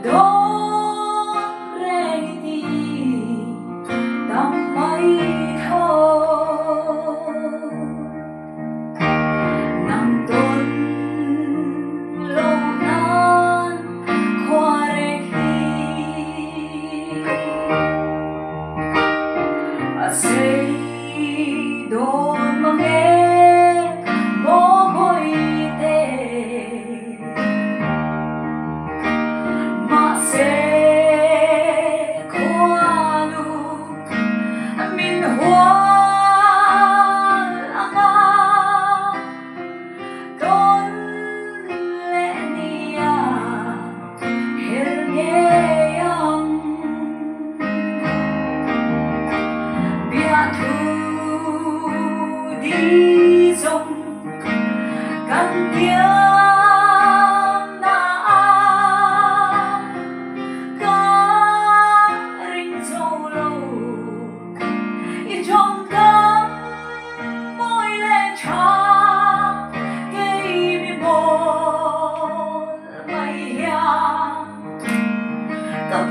đón rê đi tầm mây thâu nằm tuần lâu nan khoa rê khi xây đón mà nghe bố bôi đi dòng căn tiếng đã có rinh dâu lâu trong cắm môi lên cha cây mi bồn mây ya tập